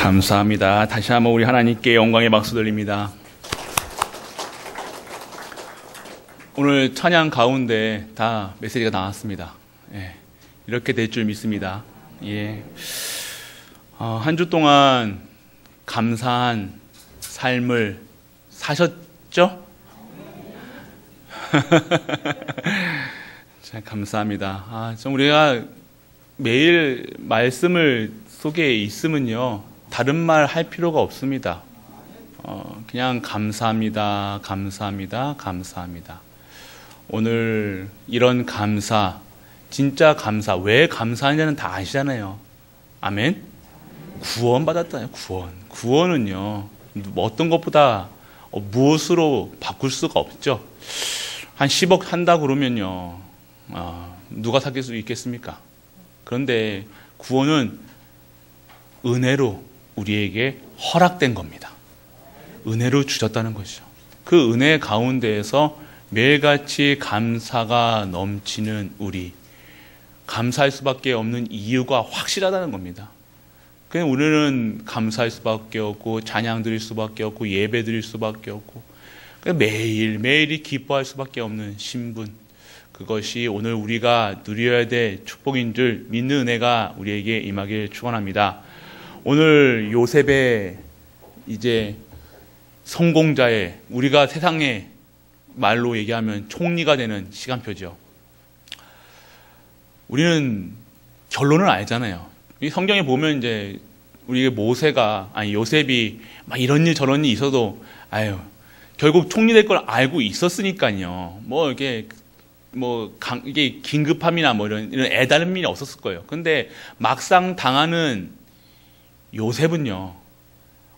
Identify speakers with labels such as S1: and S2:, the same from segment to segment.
S1: 감사합니다. 다시 한번 우리 하나님께 영광의 박수 드립니다. 오늘 찬양 가운데 다 메시지가 나왔습니다. 예, 이렇게 될 줄 믿습니다. 예, 한 주 동안 감사한 삶을 사셨죠? 참 감사합니다. 좀 우리가 매일 말씀을 속에 있으면요, 다른 말 할 필요가 없습니다. 그냥 감사합니다, 감사합니다, 감사합니다. 오늘 이런 감사, 진짜 감사, 왜 감사하냐는 다 아시잖아요. 아멘? 구원 받았다요, 구원. 구원은요, 어떤 것보다 무엇으로 바꿀 수가 없죠. 한 10억 한다 그러면요, 누가 사귈 수 있겠습니까? 그런데 구원은 은혜로 우리에게 허락된 겁니다. 은혜로 주셨다는 것이죠. 그 은혜 가운데에서 매일같이 감사가 넘치는 우리, 감사할 수밖에 없는 이유가 확실하다는 겁니다. 그냥 우리는 감사할 수밖에 없고, 찬양 드릴 수밖에 없고, 예배 드릴 수밖에 없고, 매일매일이 기뻐할 수밖에 없는 신분, 그것이 오늘 우리가 누려야 될 축복인 줄 믿는 은혜가 우리에게 임하길 축원합니다. 오늘 요셉의 이제 성공자의, 우리가 세상의 말로 얘기하면 총리가 되는 시간표죠. 우리는 결론을 알잖아요. 이 성경에 보면 이제 우리 요셉이 막 이런 일 저런 일 있어도 결국 총리 될 걸 알고 있었으니까요. 이게 긴급함이나 이런 애달음이 없었을 거예요. 근데 막상 당하는 요셉은요,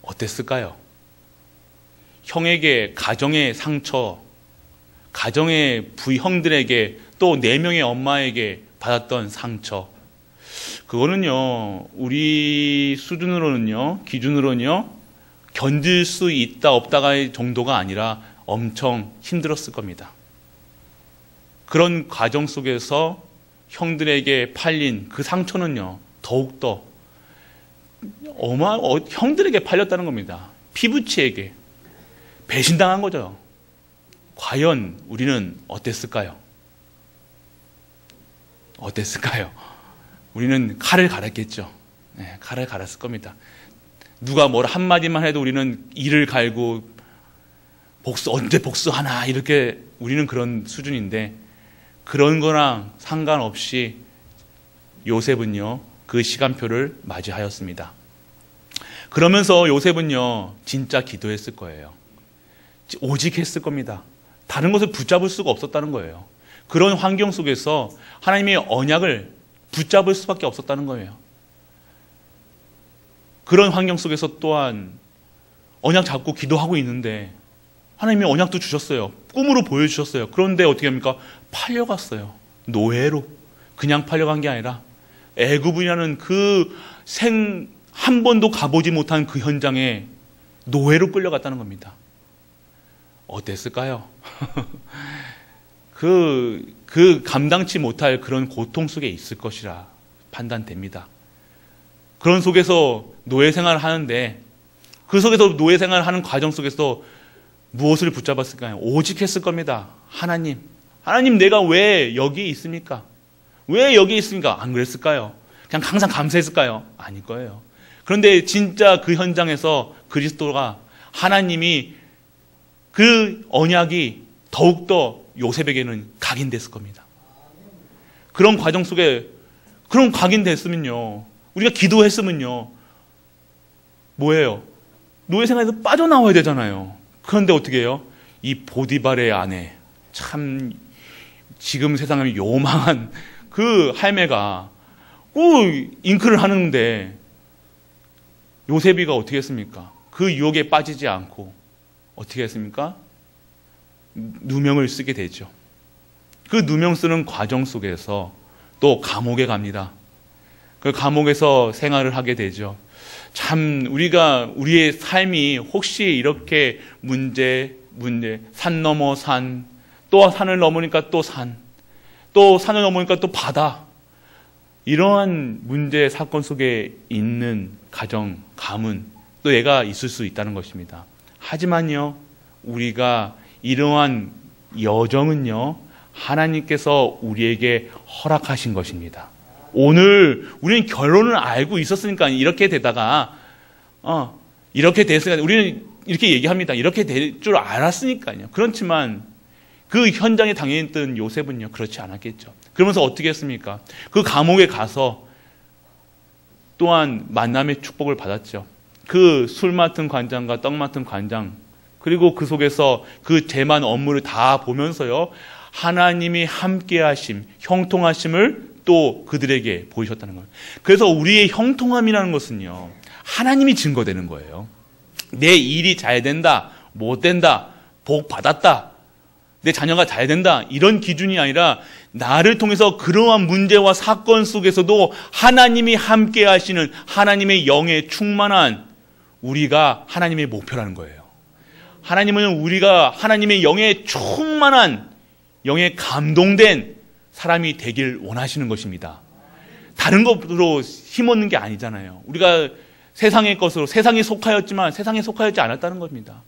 S1: 어땠을까요? 형에게 가정의 상처, 가정의 형들에게 또 4명의 엄마에게 받았던 상처, 그거는요, 우리 수준으로는요, 기준으로는요, 견딜 수 있다 없다가 정도가 아니라 엄청 힘들었을 겁니다. 그런 과정 속에서 형들에게 팔린 그 상처는요, 더욱더 형들에게 팔렸다는 겁니다. 피부치에게 배신당한 거죠. 과연 우리는 어땠을까요? 어땠을까요? 우리는 칼을 갈았겠죠. 네, 칼을 갈았을 겁니다. 누가 한마디만 해도 우리는 이를 갈고 언제 복수하나, 이렇게 우리는 그런 수준인데, 그런 거랑 상관없이 요셉은요, 그 시간표를 맞이하였습니다. 그러면서 요셉은요, 진짜 기도했을 거예요. 오직 했을 겁니다. 다른 것을 붙잡을 수가 없었다는 거예요. 그런 환경 속에서 하나님의 언약을 붙잡을 수밖에 없었다는 거예요. 그런 환경 속에서 또한 언약 잡고 기도하고 있는데 하나님이 언약도 주셨어요. 꿈으로 보여주셨어요. 그런데 어떻게 합니까? 팔려갔어요. 노예로. 그냥 팔려간 게 아니라 애굽이라는 한 번도 가보지 못한 그 현장에 노예로 끌려갔다는 겁니다. 어땠을까요? 감당치 못할 그런 고통 속에 있을 것이라 판단됩니다. 그런 속에서 노예 생활을 하는데, 그 속에서 노예 생활을 하는 과정 속에서 무엇을 붙잡았을까요? 오직 했을 겁니다. 하나님, 내가 왜 여기 있습니까? 왜 여기 있습니까? 안 그랬을까요? 그냥 항상 감사했을까요? 아닐 거예요. 그런데 진짜 그 현장에서 그리스도가, 하나님이, 그 언약이 더욱더 요셉에게는 각인됐을 겁니다. 그런 과정 속에, 그런 각인됐으면요, 우리가 기도했으면요, 뭐예요? 노예 생활에서 빠져나와야 되잖아요. 그런데 어떻게 해요? 이 보디발의 아내, 참 지금 세상에 요망한 그 할매가 잉크를 하는데 요셉이가 어떻게 했습니까? 그 유혹에 빠지지 않고 어떻게 했습니까? 누명을 쓰게 되죠. 그 누명 쓰는 과정 속에서 또 감옥에 갑니다. 그 감옥에서 생활을 하게 되죠. 참 우리의 삶이 혹시 이렇게 산 넘어 산, 또 산을 넘으니까 또 산, 또 산을 넘으니까 또 바다, 이러한 문제 사건 속에 있는 가정, 가문 또 애가 있을 수 있다는 것입니다. 하지만요, 우리가 이러한 여정은요, 하나님께서 우리에게 허락하신 것입니다. 오늘 우리는 결론을 알고 있었으니까 이렇게 되다가 이렇게 됐으니까 우리는 이렇게 얘기합니다. 이렇게 될 줄 알았으니까요. 그렇지만 그 현장에 당했던 요셉은요, 그렇지 않았겠죠. 그러면서 어떻게 했습니까? 그 감옥에 가서 또한 만남의 축복을 받았죠. 그 술 맡은 관장과 떡 맡은 관장, 그리고 그 속에서 그 재만 업무를 다 보면서요, 하나님이 함께 하심, 형통하심을 또 그들에게 보이셨다는 거예요. 그래서 우리의 형통함이라는 것은요, 하나님이 증거되는 거예요. 내 일이 잘 된다, 못 된다, 복 받았다, 내 자녀가 잘 된다, 이런 기준이 아니라 나를 통해서 그러한 문제와 사건 속에서도 하나님이 함께 하시는 하나님의 영에 충만한 우리가 하나님의 목표라는 거예요. 하나님은 우리가 하나님의 영에 충만한, 영에 감동된 사람이 되길 원하시는 것입니다. 다른 것으로 힘없는 게 아니잖아요. 우리가 세상의 것으로, 세상에 속하였지만 세상에 속하였지 않았다는 겁니다.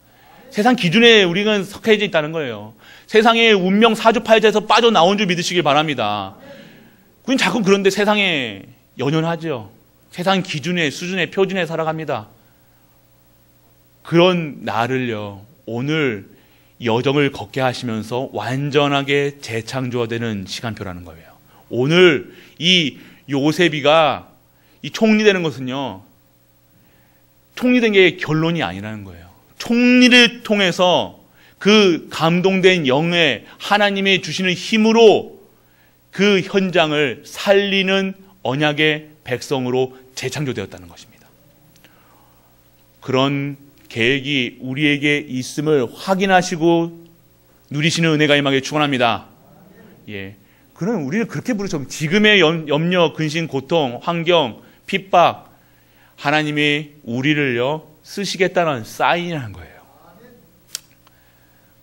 S1: 세상 기준에 우리는 속해져 있다는 거예요. 세상의 운명 사주팔자에서 빠져나온 줄 믿으시길 바랍니다. 우린 자꾸 그런데 세상에 연연하죠. 세상 기준의 수준의 표준에 살아갑니다. 그런 나를요, 오늘 여정을 걷게 하시면서 완전하게 재창조되는 시간표라는 거예요. 오늘 이 요셉이가 이 총리되는 것은요, 총리된 게 결론이 아니라는 거예요. 총리를 통해서 그 감동된 영에 하나님이 주시는 힘으로 그 현장을 살리는 언약의 백성으로 재창조되었다는 것입니다. 그런 계획이 우리에게 있음을 확인하시고 누리시는 은혜가 임하게 축원합니다. 예, 그럼 우리는 그렇게 부르죠. 지금의 염려, 근심, 고통, 환경, 핍박, 하나님이 우리를요 쓰시겠다는 사인이라는 거예요.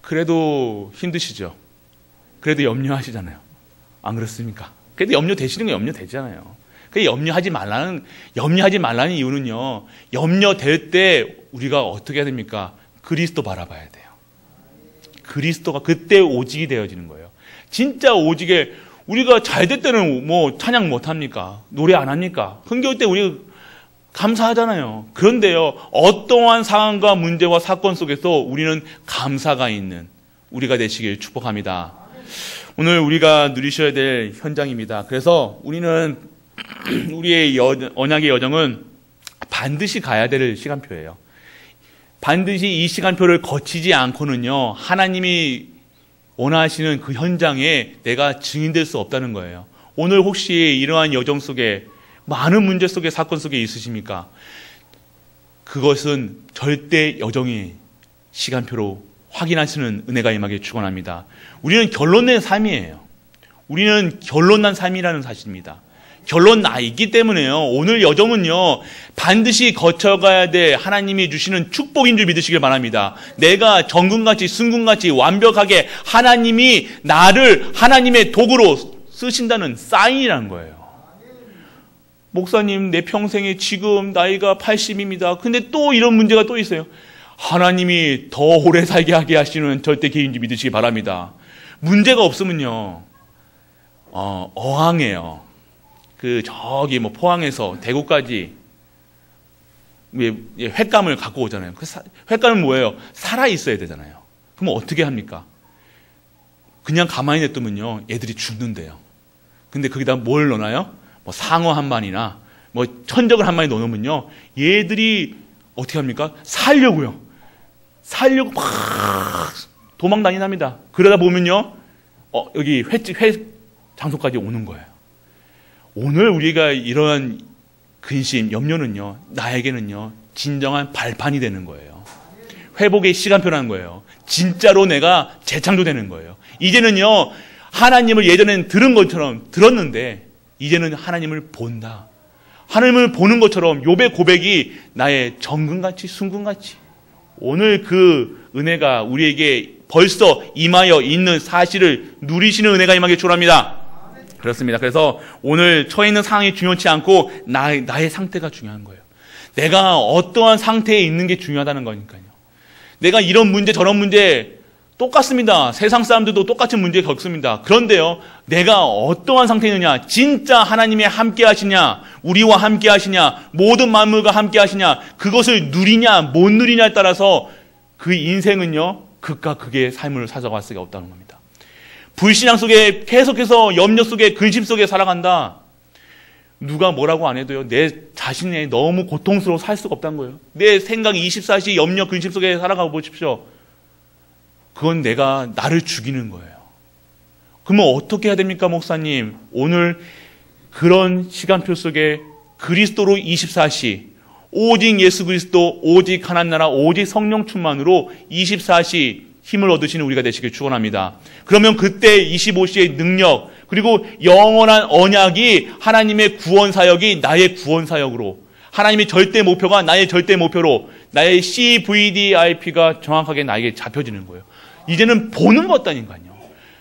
S1: 그래도 힘드시죠. 그래도 염려하시잖아요. 안 그렇습니까? 그래도 염려 되시는 건 염려 되잖아요. 그 염려하지 말라는 이유는요, 염려될 때 우리가 어떻게 해야 됩니까? 그리스도 바라봐야 돼요. 그리스도가 그때 오직이 되어지는 거예요. 진짜 오직에, 우리가 잘 될 때는 뭐 찬양 못 합니까? 노래 안 합니까? 흥겨울 때 우리 감사하잖아요. 그런데요, 어떠한 상황과 문제와 사건 속에서 우리는 감사가 있는 우리가 되시길 축복합니다. 오늘 우리가 누리셔야 될 현장입니다. 그래서 우리는 우리의 언약의 여정은 반드시 가야 될 시간표예요. 반드시 이 시간표를 거치지 않고는요, 하나님이 원하시는 그 현장에 내가 증인될 수 없다는 거예요. 오늘 혹시 이러한 여정 속에, 많은 문제 속에, 사건 속에 있으십니까? 그것은 절대 여정의 시간표로 확인하시는 은혜가 임하게 축원합니다. 우리는 결론낸 삶이에요. 우리는 결론난 삶이라는 사실입니다. 결론 나 있기 때문에요, 오늘 여정은요 반드시 거쳐가야 돼 하나님이 주시는 축복인 줄 믿으시길 바랍니다. 내가 정금같이 승금같이 완벽하게 하나님이 나를 하나님의 도구로 쓰신다는 사인이라는 거예요. 목사님, 내 평생에 지금 나이가 80입니다. 근데 또 이런 문제가 또 있어요. 하나님이 더 오래 살게 하게 하시는 절대 계획인지 믿으시기 바랍니다. 문제가 없으면요, 어항해요. 저기 포항에서 대구까지 횟감을 갖고 오잖아요. 횟감은 뭐예요? 살아 있어야 되잖아요. 그럼 어떻게 합니까? 그냥 가만히 냅두면요, 애들이 죽는데요. 근데 거기다 뭘 넣나요? 상어 한 마리나 천적을 한 마리 넣으면요, 얘들이 어떻게 합니까? 살려고 막 도망 다니답니다. 그러다 보면요, 여기 회 장소까지 오는 거예요. 오늘 우리가 이러한 근심, 염려는요, 나에게는요, 진정한 발판이 되는 거예요. 회복의 시간표라는 거예요. 진짜로 내가 재창조되는 거예요. 이제는요, 하나님을 예전엔 들은 것처럼 들었는데, 이제는 하나님을 본다. 하나님을 보는 것처럼 욥의 고백이 나의 정금같이 순금같이, 오늘 그 은혜가 우리에게 벌써 임하여 있는 사실을 누리시는 은혜가 임하게 축원합니다. 그렇습니다. 그래서 오늘 처해 있는 상황이 중요치 않고 나의 상태가 중요한 거예요. 내가 어떠한 상태에 있는 게 중요하다는 거니까요. 내가 이런 문제 저런 문제 똑같습니다. 세상 사람들도 똑같은 문제 겪습니다. 그런데요, 내가 어떠한 상태에 있느냐, 진짜 하나님이 함께 하시냐, 우리와 함께 하시냐, 모든 만물과 함께 하시냐, 그것을 누리냐 못 누리냐에 따라서 그 인생은요, 극과 극의 삶을 살아갈 수가 없다는 겁니다. 불신앙 속에 계속해서 염려 속에 근심 속에 살아간다. 누가 뭐라고 안 해도요, 내 자신에 너무 고통스러워 살 수가 없다는 거예요. 내 생각이 24시 염려 근심 속에 살아가 보십시오. 그건 나를 죽이는 거예요. 그러면 어떻게 해야 됩니까, 목사님? 오늘 그런 시간표 속에 그리스도로 24시, 오직 예수 그리스도, 오직 하나님 나라, 오직 성령 충만으로 24시 힘을 얻으시는 우리가 되시길 축원합니다. 그러면 그때 25시의 능력, 그리고 영원한 언약이 하나님의 구원 사역이 나의 구원 사역으로, 하나님의 절대 목표가 나의 절대 목표로, 나의 CVDIP가 정확하게 나에게 잡혀지는 거예요. 이제는 보는 것 아닌가요?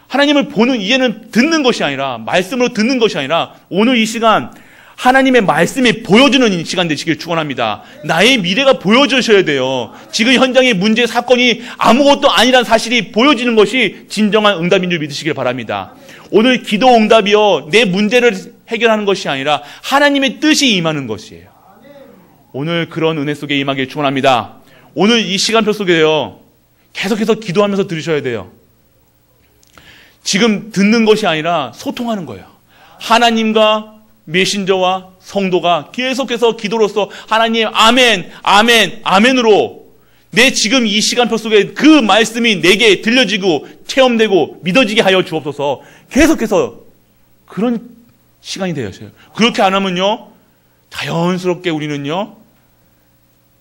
S1: 하나님을 보는, 이제는 듣는 것이 아니라, 말씀으로 듣는 것이 아니라, 오늘 이 시간 하나님의 말씀이 보여주는 시간 되시길 축원합니다. 나의 미래가 보여주셔야 돼요. 지금 현장의 문제 사건이 아무것도 아니란 사실이 보여지는 것이 진정한 응답인 줄 믿으시길 바랍니다. 오늘 기도 응답이요, 내 문제를 해결하는 것이 아니라 하나님의 뜻이 임하는 것이에요. 오늘 그런 은혜 속에 임하길 축원합니다. 오늘 이 시간표 속에요, 계속해서 기도하면서 들으셔야 돼요. 지금 듣는 것이 아니라 소통하는 거예요. 하나님과 메신저와 성도가 계속해서 기도로서 하나님 아멘, 아멘, 아멘으로 내 지금 이 시간표 속에 그 말씀이 내게 들려지고 체험되고 믿어지게 하여 주옵소서. 계속해서 그런 시간이 되어서요. 그렇게 안 하면요, 자연스럽게 우리는요,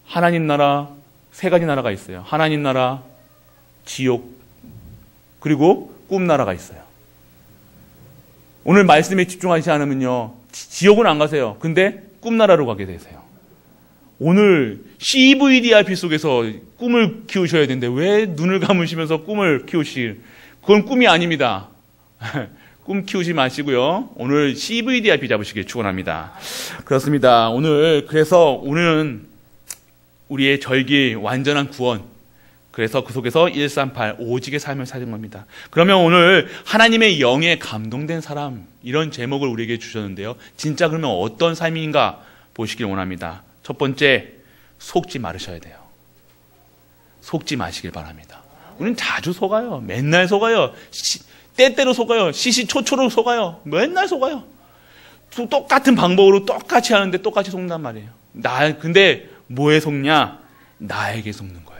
S1: 하나님 나라 세 가지 나라가 있어요. 하나님 나라, 지옥, 그리고 꿈 나라가 있어요. 오늘 말씀에 집중하지 않으면요, 지옥은 안 가세요. 근데 꿈나라로 가게 되세요. 오늘 CVDIP 속에서 꿈을 키우셔야 되는데 왜 눈을 감으시면서 꿈을 키우실? 그건 꿈이 아닙니다. 꿈 키우지 마시고요. 오늘 CVDIP 잡으시길 축원합니다. 그렇습니다. 그래서 오늘은 우리의 절기 완전한 구원. 그래서 그 속에서 138 오직의 삶을 사는 겁니다. 그러면 오늘 하나님의 영에 감동된 사람, 이런 제목을 우리에게 주셨는데요. 진짜 그러면 어떤 삶인가 보시길 원합니다. 첫 번째, 속지 마르셔야 돼요. 속지 마시길 바랍니다. 우리는 자주 속아요. 맨날 속아요. 때때로 속아요. 시시초초로 속아요. 맨날 속아요. 똑같은 방법으로 똑같이 하는데 똑같이 속는단 말이에요. 근데 뭐에 속냐? 나에게 속는 거예요.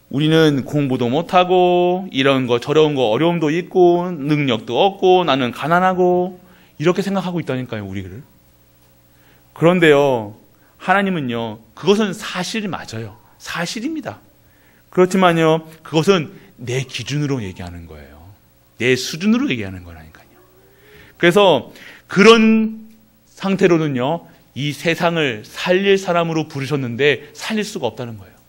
S1: 우리는 공부도 못하고 이런 거 저런 거 어려움도 있고 능력도 없고 나는 가난하고 이렇게 생각하고 있다니까요, 우리를. 그런데요, 하나님은요, 그것은 사실이 맞아요. 사실입니다. 그렇지만요, 그것은 내 기준으로 얘기하는 거예요. 내 수준으로 얘기하는 거라니까요. 그래서 그런 상태로는요, 이 세상을 살릴 사람으로 부르셨는데 살릴 수가 없다는 거예요.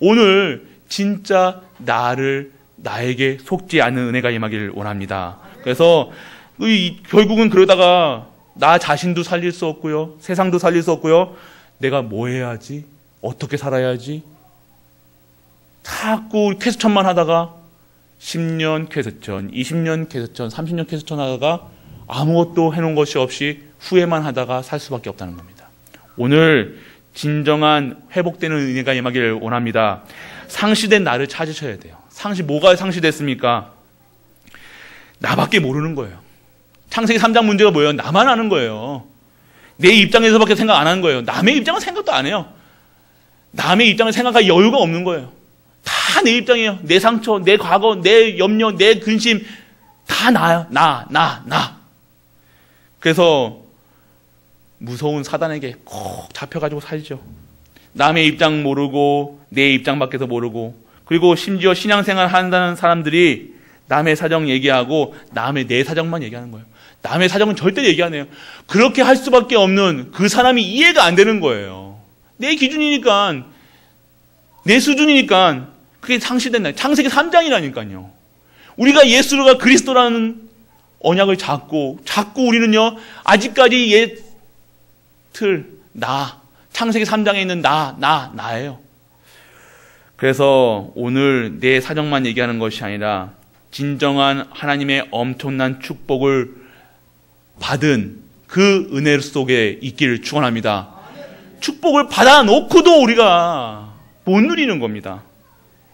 S1: 오늘 진짜 나에게 속지 않는 은혜가 임하기를 원합니다. 그래서 결국은 그러다가 나 자신도 살릴 수 없고요, 세상도 살릴 수 없고요, 내가 뭐 해야지, 어떻게 살아야지, 자꾸 퀘스천만 하다가 10년 퀘스천, 20년 퀘스천, 30년 퀘스천 하다가 아무것도 해놓은 것이 없이 후회만 하다가 살 수밖에 없다는 겁니다. 오늘 진정한 회복되는 은혜가 임하기를 원합니다. 상실된 나를 찾으셔야 돼요. 뭐가 상실됐습니까? 나밖에 모르는 거예요. 창세기 3장 문제가 뭐예요? 나만 아는 거예요. 내 입장에서밖에 생각 안 하는 거예요. 남의 입장은 생각도 안 해요. 남의 입장을 생각할 여유가 없는 거예요. 다 내 입장이에요. 내 상처, 내 과거, 내 염려, 내 근심 다 나요. 나. 그래서 무서운 사단에게 꼭 잡혀가지고 살죠. 남의 입장 모르고 내 입장 밖에서 모르고, 그리고 심지어 신앙생활 한다는 사람들이 남의 사정 얘기하고 내 사정만 얘기하는 거예요. 남의 사정은 절대 얘기 안 해요. 그렇게 할 수밖에 없는 그 사람이 이해가 안 되는 거예요. 내 기준이니까, 내 수준이니까 그게 상실된다. 창세기 3장이라니까요. 우리가 예수가 그리스도라는 언약을 자꾸 우리는요, 아직까지 창세기 3장에 있는 나예요. 그래서 오늘 내 사정만 얘기하는 것이 아니라 진정한 하나님의 엄청난 축복을 받은 그 은혜 속에 있기를 축원합니다. 축복을 받아놓고도 우리가 못 누리는 겁니다.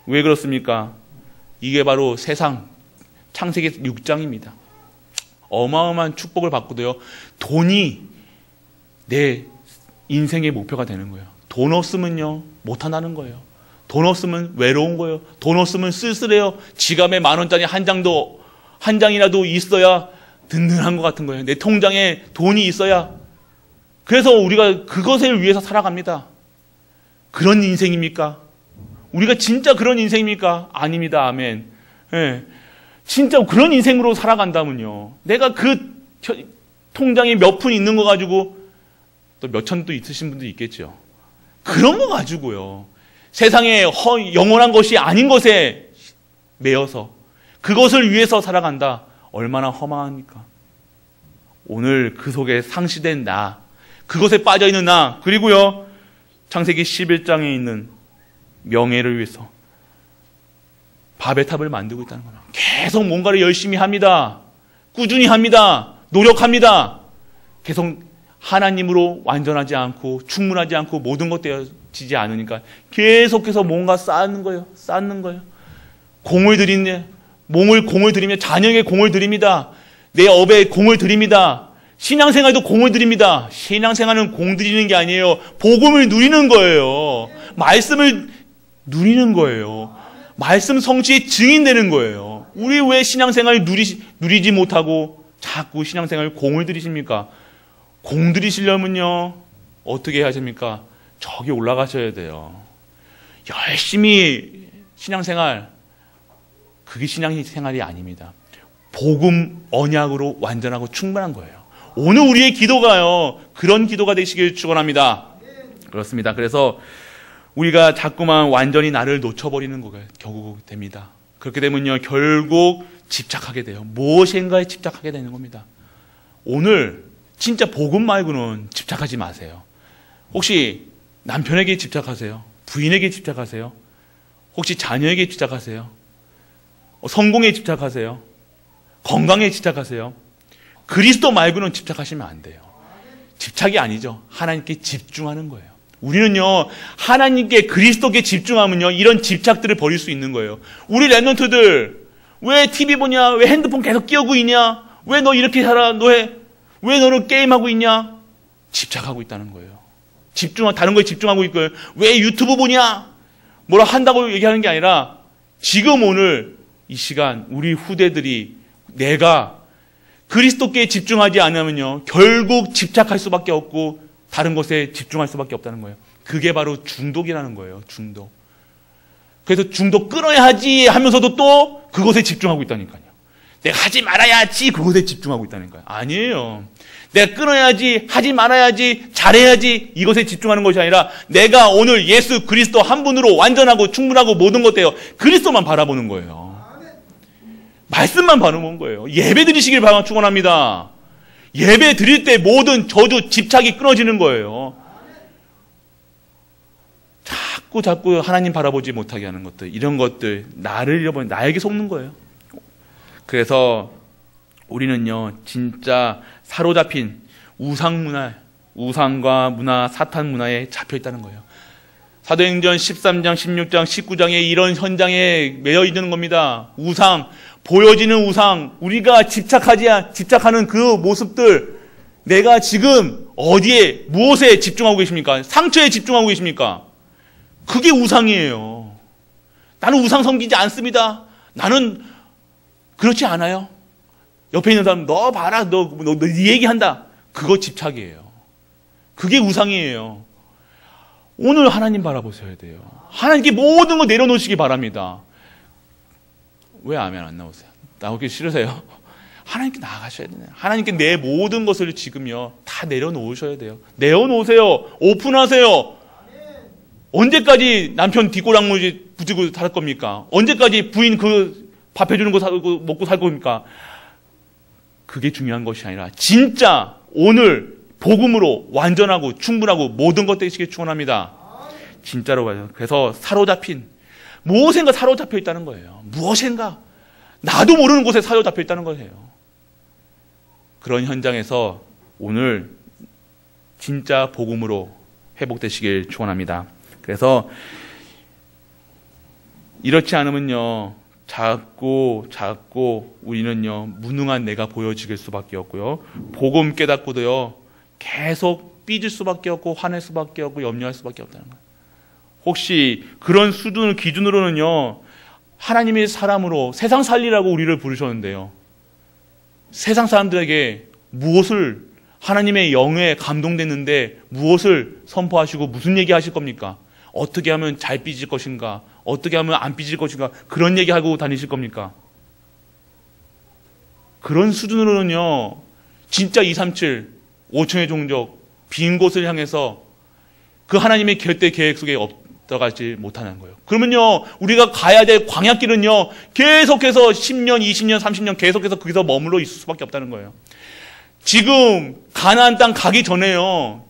S1: 왜 그렇습니까? 이게 바로 세상 창세기 6장입니다. 어마어마한 축복을 받고도요, 돈이 내 인생의 목표가 되는 거예요. 돈 없으면요, 못한다는 거예요. 돈 없으면 외로운 거예요. 돈 없으면 쓸쓸해요. 지갑에 10,000원짜리 한 장이라도 있어야 든든한 것 같은 거예요. 내 통장에 돈이 있어야. 그래서 우리가 그것을 위해서 살아갑니다. 그런 인생입니까? 우리가 진짜 그런 인생입니까? 아닙니다. 아멘. 예. 진짜 그런 인생으로 살아간다면요, 내가 그 통장에 몇 푼 있는 거 가지고, 또 몇 천도 있으신 분도 있겠죠. 그런 거 가지고요, 세상에 영원한 것이 아닌 것에 매여서 그것을 위해서 살아간다. 얼마나 허망합니까? 오늘 그 속에 상시된 나, 그것에 빠져있는 나, 그리고요, 창세기 11장에 있는 명예를 위해서 바벨탑을 만들고 있다는 거예요. 계속 뭔가를 열심히 합니다. 꾸준히 합니다. 노력합니다. 계속 하나님으로 완전하지 않고 충분하지 않고 모든 것 되어지지 않으니까 계속해서 뭔가 쌓는 거예요. 공을 드리네. 공을 드리며 자녀에게 공을 드립니다. 내 업에 공을 드립니다. 신앙생활도 공을 드립니다. 신앙생활은 공 드리는 게 아니에요. 복음을 누리는 거예요. 말씀을 누리는 거예요. 말씀 성취의 증인되는 거예요. 우리 왜 신앙생활을 누리지 못하고 자꾸 신앙생활 공을 들이십니까? 공 들이시려면요, 어떻게 해야 됩니까? 저기 올라가셔야 돼요. 열심히 신앙생활, 그게 신앙생활이 아닙니다. 복음 언약으로 완전하고 충분한 거예요. 오늘 우리의 기도가요, 그런 기도가 되시길 축원합니다. 그렇습니다. 그래서 우리가 자꾸만 완전히 나를 놓쳐버리는 거가 결국 됩니다. 그렇게 되면요, 결국 집착하게 돼요. 무엇인가에 집착하게 되는 겁니다. 오늘 진짜 복음 말고는 집착하지 마세요. 혹시 남편에게 집착하세요? 부인에게 집착하세요? 혹시 자녀에게 집착하세요? 성공에 집착하세요? 건강에 집착하세요? 그리스도 말고는 집착하시면 안 돼요. 집착이 아니죠. 하나님께 집중하는 거예요. 우리는요, 하나님께 그리스도께 집중하면요, 이런 집착들을 버릴 수 있는 거예요. 우리 랩런트들 왜 TV 보냐? 왜 핸드폰 계속 끼우고 있냐? 왜 너 이렇게 살아? 왜 너는 게임하고 있냐? 집착하고 있다는 거예요. 다른 거에 집중하고 있고요. 왜 유튜브 보냐? 뭐라 한다고 얘기하는 게 아니라 지금 오늘 이 시간 우리 후대들이 내가 그리스도께 집중하지 않으면요, 결국 집착할 수밖에 없고 다른 것에 집중할 수밖에 없다는 거예요. 그게 바로 중독이라는 거예요. 중독. 그래서 중독 끊어야 하지 하면서도 또 그것에 집중하고 있다니까요. 내가 하지 말아야지 그것에 집중하고 있다니까요. 아니에요. 내가 끊어야지, 하지 말아야지, 잘해야지 이것에 집중하는 것이 아니라 내가 오늘 예수 그리스도 한 분으로 완전하고 충분하고 모든 것 돼요. 그리스도만 바라보는 거예요. 말씀만 바라보는 거예요. 예배 드리시길 축원합니다. 예배 드릴 때 모든 저주, 집착이 끊어지는 거예요. 자꾸 하나님 바라보지 못하게 하는 것들, 이런 것들, 나를 잃어버린, 나에게 속는 거예요. 그래서 우리는요, 진짜 사로잡힌 우상과 문화, 사탄 문화에 잡혀 있다는 거예요. 사도행전 13장, 16장, 19장에 이런 현장에 매여 있는 겁니다. 보여지는 우상, 우리가 집착하는 그 모습들, 내가 지금 어디에, 무엇에 집중하고 계십니까? 상처에 집중하고 계십니까? 그게 우상이에요. 나는 우상 섬기지 않습니다. 나는 그렇지 않아요. 옆에 있는 사람, 너 봐라, 너 네 얘기한다. 그거 집착이에요. 그게 우상이에요. 오늘 하나님 바라보셔야 돼요. 하나님께 모든 거 내려놓으시기 바랍니다. 왜 아멘 안 나오세요? 나오기 싫으세요? 하나님께 나아가셔야 되네. 하나님께 내 모든 것을 지금요, 다 내려놓으셔야 돼요. 내려놓으세요. 오픈하세요. 언제까지 남편 뒷고랑무지 붙이고 살 겁니까? 언제까지 부인 그 밥 해주는 거 살고, 먹고 살 겁니까? 그게 중요한 것이 아니라 진짜 오늘 복음으로 완전하고 충분하고 모든 것 되시길 축원합니다. 진짜로 봐요. 그래서 사로잡힌, 무엇인가 사로잡혀 있다는 거예요. 무엇인가 나도 모르는 곳에 사로잡혀 있다는 거예요. 그런 현장에서 오늘 진짜 복음으로 회복되시길 축원합니다. 그래서 이렇지 않으면요, 자꾸 우리는요 무능한 내가 보여지길 수밖에 없고요, 복음 깨닫고도요 계속 삐질 수밖에 없고 화낼 수밖에 없고 염려할 수밖에 없다는 거예요. 혹시 그런 수준을 기준으로는요, 하나님의 사람으로 세상 살리라고 우리를 부르셨는데요, 세상 사람들에게 무엇을, 하나님의 영에 감동됐는데 무엇을 선포하시고 무슨 얘기 하실 겁니까? 어떻게 하면 잘 삐질 것인가? 어떻게 하면 안 삐질 것인가? 그런 얘기하고 다니실 겁니까? 그런 수준으로는요, 진짜 237, 5천의 종족, 빈 곳을 향해서 그 하나님의 결대 계획 속에 들어가지 못하는 거예요. 그러면요, 우리가 가야 될 광야길은요, 계속해서 10년, 20년, 30년 계속해서 거기서 머물러 있을 수밖에 없다는 거예요. 지금 가나안 땅 가기 전에요,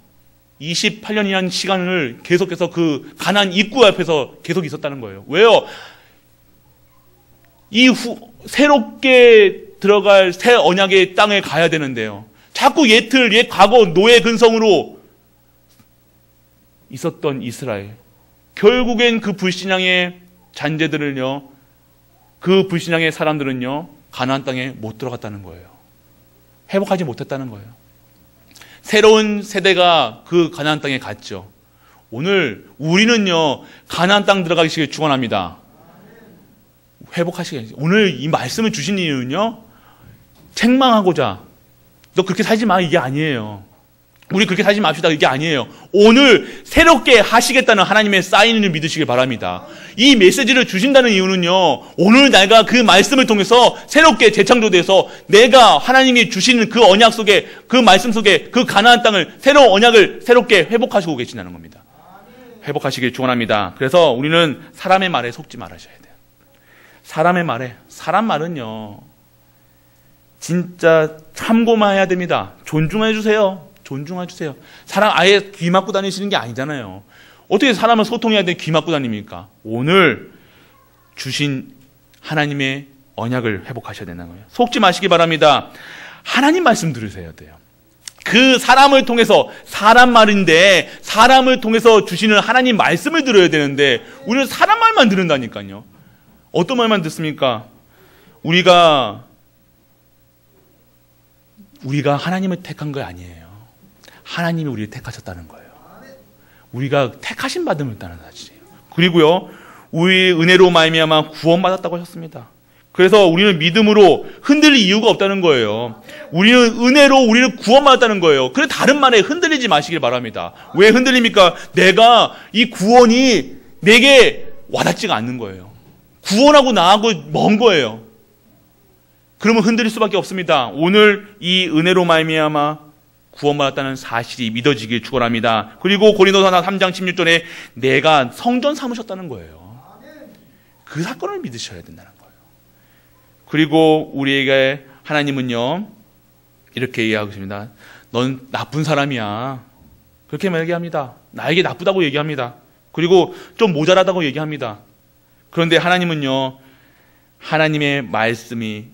S1: 28년이라는 시간을 계속해서 그 가나안 입구 앞에서 계속 있었다는 거예요. 왜요? 새롭게 들어갈 새 언약의 땅에 가야 되는데요, 자꾸 옛 과거 노예 근성으로 있었던 이스라엘, 결국엔 그 불신앙의 잔재들을요, 그 불신앙의 사람들은요 가나안 땅에 못 들어갔다는 거예요. 회복하지 못했다는 거예요. 새로운 세대가 그 가나안 땅에 갔죠. 오늘 우리는요 가나안 땅 들어가시길 축원합니다. 회복하시길. 오늘 이 말씀을 주신 이유는요, 책망하고자 너 그렇게 살지 마 이게 아니에요. 우리 그렇게 살지 맙시다 이게 아니에요. 오늘 새롭게 하시겠다는 하나님의 사인을 믿으시길 바랍니다. 이 메시지를 주신다는 이유는요, 오늘 내가 그 말씀을 통해서 새롭게 재창조돼서 내가 하나님이 주시는 그 언약 속에, 그 말씀 속에 그 가나안 땅을, 새로운 언약을 새롭게 회복하시고 계신다는 겁니다. 회복하시길 축원합니다. 그래서 우리는 사람의 말에 속지 말아셔야 돼요. 사람의 말에, 사람 말은요 진짜 참고만 해야 됩니다. 존중해 주세요. 존중해 주세요. 사람 아예 귀 막고 다니시는 게 아니잖아요. 어떻게 사람을 소통해야 돼 귀 막고 다닙니까? 오늘 주신 하나님의 언약을 회복하셔야 되는 거예요. 속지 마시기 바랍니다. 하나님 말씀 들으셔야 돼요. 그 사람을 통해서, 사람 말인데 사람을 통해서 주시는 하나님 말씀을 들어야 되는데 우리는 사람 말만 들은다니까요. 어떤 말만 듣습니까? 우리가 하나님을 택한 거 아니에요. 하나님이 우리를 택하셨다는 거예요. 우리가 택하신 받음을 따는 사실이에요. 그리고요, 우리의 은혜로 말미암아 구원받았다고 하셨습니다. 그래서 우리는 믿음으로 흔들릴 이유가 없다는 거예요. 우리는 은혜로 우리를 구원받았다는 거예요. 그래서 다른 말에 흔들리지 마시길 바랍니다. 왜 흔들립니까? 내가 이 구원이 내게 와닿지가 않는 거예요. 구원하고 나하고 먼 거예요. 그러면 흔들릴 수밖에 없습니다. 오늘 이 은혜로 말미암아 구원받았다는 사실이 믿어지길 축원합니다. 그리고 고린도서 3장 16절에 내가 성전 삼으셨다는 거예요. 그 사건을 믿으셔야 된다는 거예요. 그리고 우리에게 하나님은요 이렇게 얘기하고 있습니다. 넌 나쁜 사람이야. 그렇게 얘기합니다. 나에게 나쁘다고 얘기합니다. 그리고 좀 모자라다고 얘기합니다. 그런데 하나님은요, 하나님의 말씀이,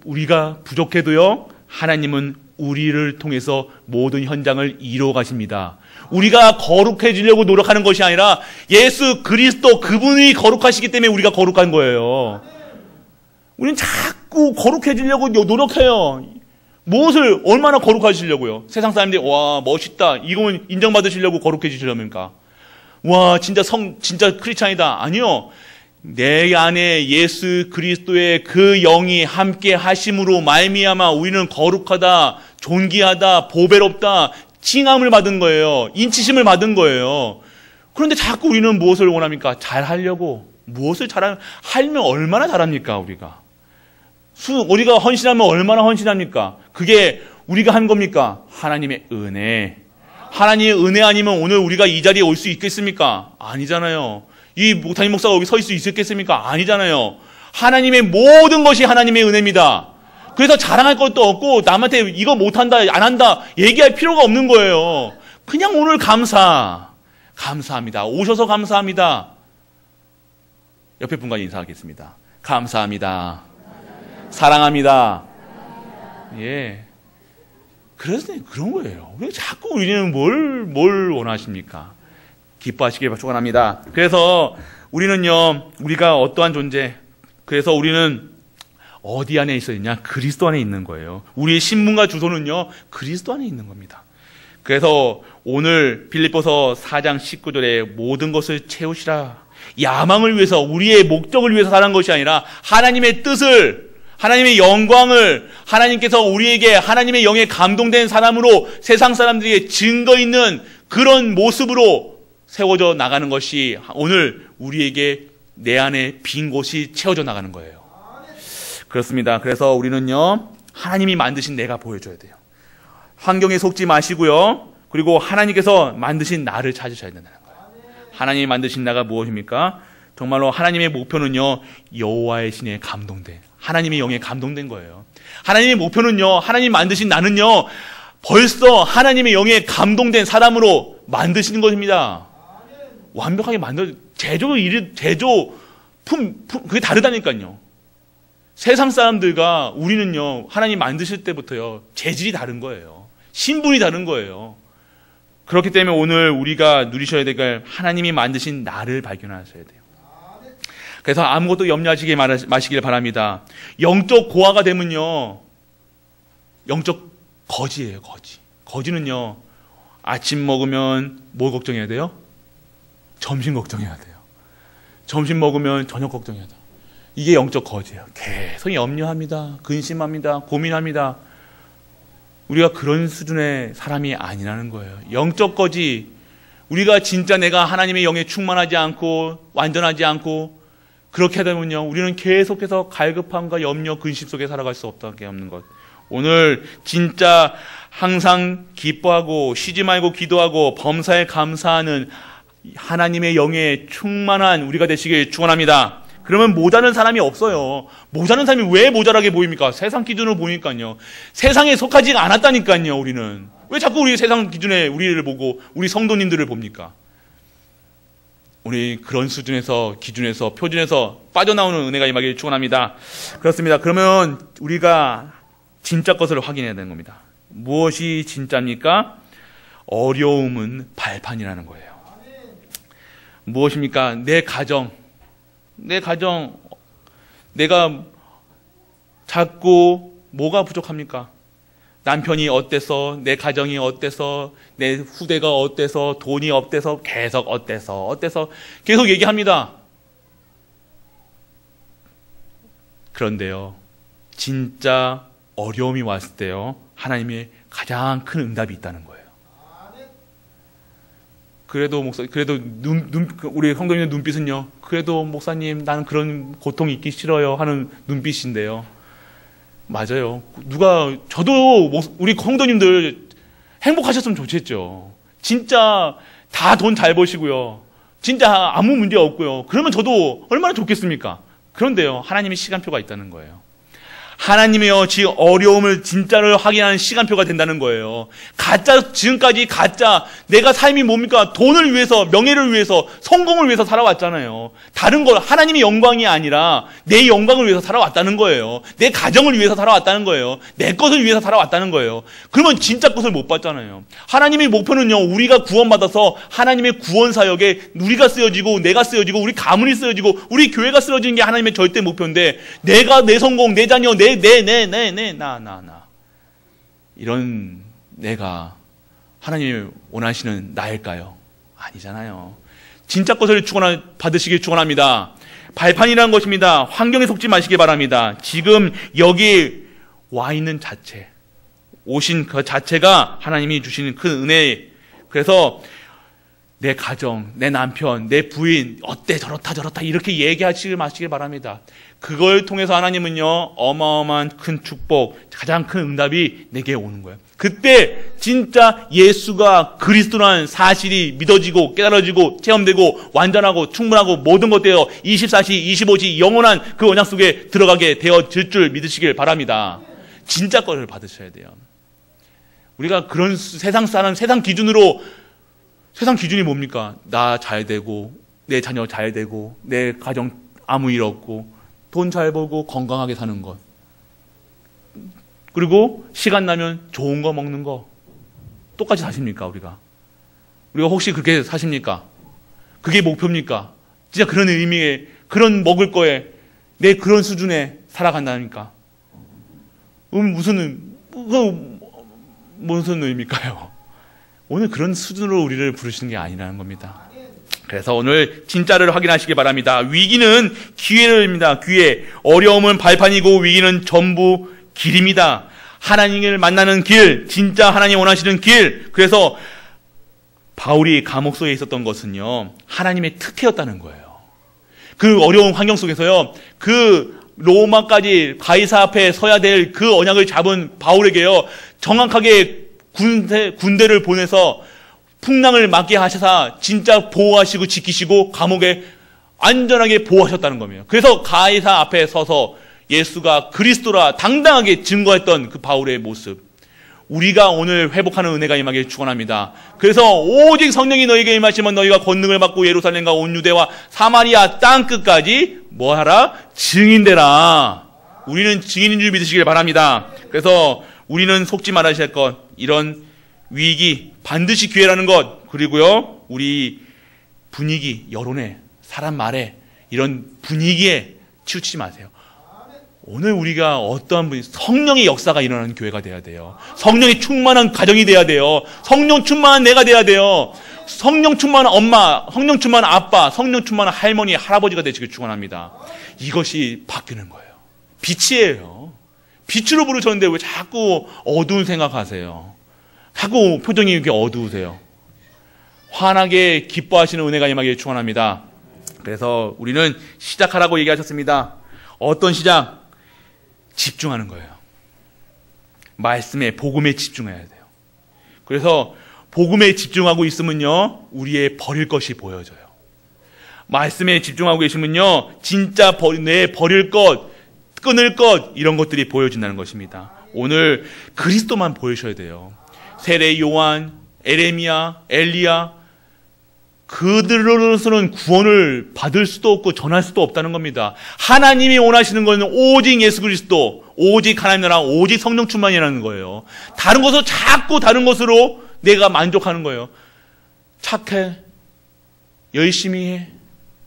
S1: 우리가 부족해도요, 하나님은 우리를 통해서 모든 현장을 이루어 가십니다. 우리가 거룩해지려고 노력하는 것이 아니라 예수 그리스도 그분이 거룩하시기 때문에 우리가 거룩한 거예요. 우리는 자꾸 거룩해지려고 노력해요. 무엇을 얼마나 거룩하시려고요? 세상 사람들이 와 멋있다 이건 인정받으시려고 거룩해지시렵니까? 와 진짜 크리스찬이다. 아니요. 내 안에 예수 그리스도의 그 영이 함께 하심으로 말미암아 우리는 거룩하다, 존귀하다, 보배롭다, 칭함을 받은 거예요. 인치심을 받은 거예요. 그런데 자꾸 우리는 무엇을 원합니까? 잘하려고. 무엇을 하면 얼마나 잘합니까? 우리가 헌신하면 얼마나 헌신합니까? 그게 우리가 한 겁니까? 하나님의 은혜. 하나님의 은혜 아니면 오늘 우리가 이 자리에 올 수 있겠습니까? 아니잖아요. 이 담임 목사가 여기 서 있을 수 있겠습니까? 아니잖아요. 하나님의 모든 것이 하나님의 은혜입니다. 그래서 자랑할 것도 없고 남한테 이거 못한다, 안 한다 얘기할 필요가 없는 거예요. 그냥 오늘 감사합니다. 오셔서 감사합니다. 옆에 분과 인사하겠습니다. 감사합니다. 사랑합니다. 예. 그래서 그런 거예요. 왜 자꾸 우리는 뭘 원하십니까? 기뻐하시길 축원합니다. 그래서 우리는요, 우리가 어떠한 존재, 그래서 우리는 어디 안에 있어 있냐? 그리스도 안에 있는 거예요. 우리의 신분과 주소는요, 그리스도 안에 있는 겁니다. 그래서 오늘 빌립보서 4장 19절에 모든 것을 채우시라. 야망을 위해서, 우리의 목적을 위해서 사는 것이 아니라 하나님의 뜻을, 하나님의 영광을, 하나님께서 우리에게 하나님의 영에 감동된 사람으로 세상 사람들에게 증거 있는 그런 모습으로 세워져 나가는 것이 오늘 우리에게 내 안에 빈 곳이 채워져 나가는 거예요. 그렇습니다. 그래서 우리는요, 하나님이 만드신 내가 보여줘야 돼요. 환경에 속지 마시고요. 그리고 하나님께서 만드신 나를 찾으셔야 된다는 거예요. 하나님이 만드신 나가 무엇입니까? 정말로 하나님의 목표는요, 여호와의 신에 감동된, 하나님의 영에 감동된 거예요. 하나님의 목표는요, 하나님 만드신 나는요, 벌써 하나님의 영에 감동된 사람으로 만드시는 것입니다. 완벽하게 그게 다르다니까요. 세상 사람들과 우리는요, 하나님 만드실 때부터요, 재질이 다른 거예요. 신분이 다른 거예요. 그렇기 때문에 오늘 우리가 누리셔야 될 하나님이 만드신 나를 발견하셔야 돼요. 그래서 아무것도 염려하시지 마시길 바랍니다. 영적 고아가 되면요, 영적 거지예요, 거지. 거지는요, 아침 먹으면 뭐 걱정해야 돼요? 점심 걱정해야 돼요. 점심 먹으면 저녁 걱정해야 돼요. 이게 영적 거지예요. 계속 염려합니다. 근심합니다. 고민합니다. 우리가 그런 수준의 사람이 아니라는 거예요. 영적 거지. 우리가 진짜 내가 하나님의 영에 충만하지 않고 완전하지 않고 그렇게 되면요, 우리는 계속해서 갈급함과 염려, 근심 속에 살아갈 수 없는 것. 오늘 진짜 항상 기뻐하고 쉬지 말고 기도하고 범사에 감사하는 하나님의 영에 충만한 우리가 되시길 축원합니다. 그러면 모자란 사람이 없어요. 모자란 사람이 왜 모자라게 보입니까? 세상 기준으로 보니까요. 세상에 속하지 않았다니까요, 우리는. 왜 자꾸 우리 세상 기준에 우리를 보고 우리 성도님들을 봅니까? 우리 그런 수준에서, 기준에서, 표준에서 빠져나오는 은혜가 임하길 축원합니다. 그렇습니다. 그러면 우리가 진짜 것을 확인해야 되는 겁니다. 무엇이 진짜입니까? 어려움은 발판이라는 거예요. 무엇입니까? 내 가정, 내가 자꾸 뭐가 부족합니까? 남편이 어때서, 내 가정이 어때서, 내 후대가 어때서, 돈이 어때서, 계속 어때서 계속 얘기합니다. 그런데요, 진짜 어려움이 왔을 때요, 하나님의 가장 큰 응답이 있다는 거예요. 그래도 우리 성도님의 눈빛은요, 그래도 목사님, 나는 그런 고통이 있기 싫어요 하는 눈빛인데요. 맞아요. 저도 우리 성도님들 행복하셨으면 좋겠죠. 진짜 다 돈 잘 버시고요. 진짜 아무 문제 없고요. 그러면 저도 얼마나 좋겠습니까? 그런데요, 하나님의 시간표가 있다는 거예요. 하나님이요, 지금 어려움을 진짜를 확인하는 시간표가 된다는 거예요. 지금까지 내가 삶이 뭡니까? 돈을 위해서, 명예를 위해서, 성공을 위해서 살아왔잖아요. 다른 걸, 하나님의 영광이 아니라 내 영광을 위해서 살아왔다는 거예요. 내 가정을 위해서 살아왔다는 거예요. 내 것을 위해서 살아왔다는 거예요. 그러면 진짜 것을 못 봤잖아요. 하나님의 목표는요, 우리가 구원받아서 하나님의 구원 사역에 우리가 쓰여지고, 내가 쓰여지고, 우리 가문이 쓰여지고, 우리 교회가 쓰여지는 게 하나님의 절대 목표인데, 내 성공, 내 자녀, 나. 이런 내가 하나님이 원하시는 나일까요? 아니잖아요. 진짜 것을 받으시길 축원합니다. 발판이라는 것입니다. 환경에 속지 마시기 바랍니다. 지금 여기 와 있는 자체, 오신 그 자체가 하나님이 주시는 큰 은혜. 그래서 내 가정, 내 남편, 내 부인 어때 저렇다 이렇게 얘기하시길 마시길 바랍니다. 그걸 통해서 하나님은요 어마어마한 큰 축복, 가장 큰 응답이 내게 오는 거예요. 그때 진짜 예수가 그리스도라는 사실이 믿어지고 깨달아지고 체험되고 완전하고 충분하고 모든 것 되어 24시 25시 영원한 그 언약 속에 들어가게 되어질 줄 믿으시길 바랍니다. 진짜 거를 받으셔야 돼요. 우리가 그런 세상 사람, 세상 기준이 뭡니까? 나 잘 되고, 내 자녀 잘 되고, 내 가정 아무 일 없고, 돈 잘 벌고, 건강하게 사는 것. 그리고 시간 나면 좋은 거 먹는 거. 똑같이 사십니까, 우리가? 우리가 혹시 그렇게 사십니까? 그게 목표입니까? 진짜 그런 의미에, 그런 먹을 거에, 내 그런 수준에 살아간다니까? 무슨 의미일까요? 오늘 그런 수준으로 우리를 부르시는 게 아니라는 겁니다. 그래서 오늘 진짜를 확인하시기 바랍니다. 위기는 기회입니다. 기회. 어려움은 발판이고 위기는 전부 길입니다. 하나님을 만나는 길, 진짜 하나님 원하시는 길. 그래서 바울이 감옥 속에 있었던 것은요, 하나님의 특혜였다는 거예요. 그 어려운 환경 속에서요, 그 로마까지 가이사 앞에 서야 될 그 언약을 잡은 바울에게요, 정확하게 군대를 보내서 풍랑을 막게 하셔서 진짜 보호하시고 지키시고 감옥에 안전하게 보호하셨다는 겁니다. 그래서 가이사 앞에 서서 예수가 그리스도라 당당하게 증거했던 그 바울의 모습, 우리가 오늘 회복하는 은혜가 임하길 축원합니다. 그래서 오직 성령이 너에게 임하시면 너희가 권능을 받고 예루살렘과 온 유대와 사마리아 땅 끝까지 뭐하라? 증인되라. 우리는 증인인 줄 믿으시길 바랍니다. 그래서 우리는 속지 말아야 할 것, 이런 위기 반드시 기회라는 것, 그리고요 우리 분위기, 여론에, 사람 말에, 이런 분위기에 치우치지 마세요. 오늘 우리가 어떠한 분이 성령의 역사가 일어나는 교회가 돼야 돼요. 성령이 충만한 가정이 돼야 돼요. 성령 충만한 내가 돼야 돼요. 성령 충만한 엄마, 성령 충만한 아빠, 성령 충만한 할머니, 할아버지가 되시길 축원합니다. 이것이 바뀌는 거예요. 빛이에요. 빛으로 부르셨는데 왜 자꾸 어두운 생각하세요? 자꾸 표정이 이렇게 어두우세요. 환하게 기뻐하시는 은혜가 임하길 축원합니다. 그래서 우리는 시작하라고 얘기하셨습니다. 어떤 시작? 집중하는 거예요. 말씀에, 복음에 집중해야 돼요. 그래서 복음에 집중하고 있으면요, 우리의 버릴 것이 보여져요. 말씀에 집중하고 계시면요, 진짜 내 버릴 것, 끊을 것, 이런 것들이 보여진다는 것입니다. 오늘 그리스도만 보이셔야 돼요. 세례 요한, 에레미야, 엘리야, 그들로서는 구원을 받을 수도 없고 전할 수도 없다는 겁니다. 하나님이 원하시는 것은 오직 예수 그리스도, 오직 하나님 나라, 오직 성령 충만이라는 거예요. 다른 것으로 자꾸 다른 것으로 내가 만족하는 거예요. 착해, 열심히 해,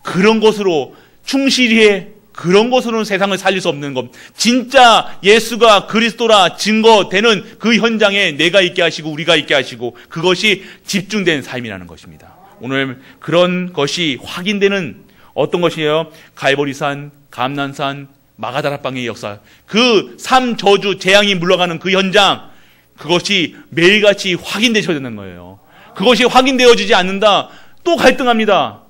S1: 그런 것으로 충실히 해, 그런 것으로는 세상을 살릴 수 없는 것. 진짜 예수가 그리스도라 증거되는 그 현장에 내가 있게 하시고 우리가 있게 하시고, 그것이 집중된 삶이라는 것입니다. 오늘 그런 것이 확인되는 어떤 것이에요? 갈보리산, 감난산, 마가다락방의 역사, 그 삶 저주 재앙이 물러가는 그 현장, 그것이 매일같이 확인되셔야 되는 거예요. 그것이 확인되어지지 않는다, 또 갈등합니다,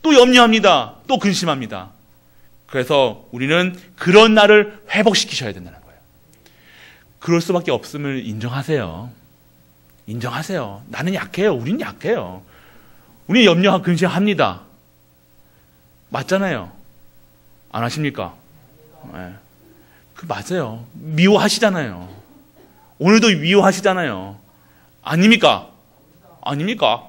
S1: 또 염려합니다, 또 근심합니다. 그래서 우리는 그런 날을 회복시키셔야 된다는 거예요. 그럴 수밖에 없음을 인정하세요. 인정하세요. 나는 약해요. 우린 약해요. 우리 염려하고 근심합니다. 맞잖아요. 안 하십니까? 네. 그 맞아요. 미워하시잖아요. 오늘도 미워하시잖아요. 아닙니까? 아닙니까?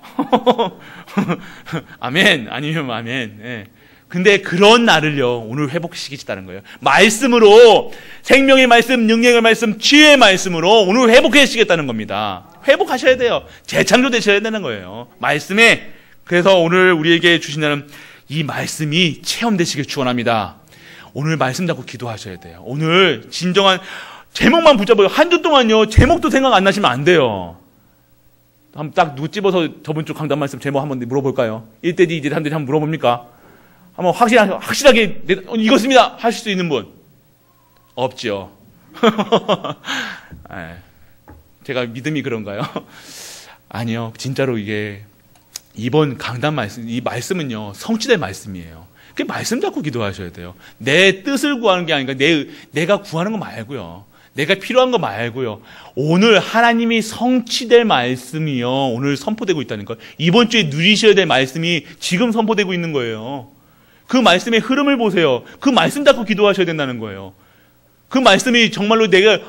S1: 아멘. 아니면 아멘. 네. 근데 그런 나를요, 오늘 회복시키시다는 거예요. 말씀으로, 생명의 말씀, 능력의 말씀, 치유의 말씀으로 오늘 회복하시겠다는 겁니다. 회복하셔야 돼요. 재창조되셔야 되는 거예요. 말씀에. 그래서 오늘 우리에게 주신다는 이 말씀이 체험되시길 축원합니다. 오늘 말씀 잡고 기도하셔야 돼요. 오늘 진정한 제목만 붙잡아요. 한 주 동안요, 제목도 생각 안 나시면 안 돼요. 한번 딱 누구 집어서 저번 주 강단 말씀 제목 한번 물어볼까요? 1대지, 2대지, 3대지 한번 물어봅니까? 한번 확실하게 이것입니다 하실 수 있는 분? 없죠. 제가 믿음이 그런가요? 아니요. 진짜로 이게 이번 강단 말씀, 이 말씀은요, 성취될 말씀이에요. 그 말씀 잡고 기도하셔야 돼요. 내 뜻을 구하는 게 아니라 내가 구하는 거 말고요. 내가 필요한 거 말고요. 오늘 하나님이 성취될 말씀이요. 오늘 선포되고 있다는 거. 이번 주에 누리셔야 될 말씀이 지금 선포되고 있는 거예요. 그 말씀의 흐름을 보세요. 그 말씀 잡고 기도하셔야 된다는 거예요. 그 말씀이 정말로 내가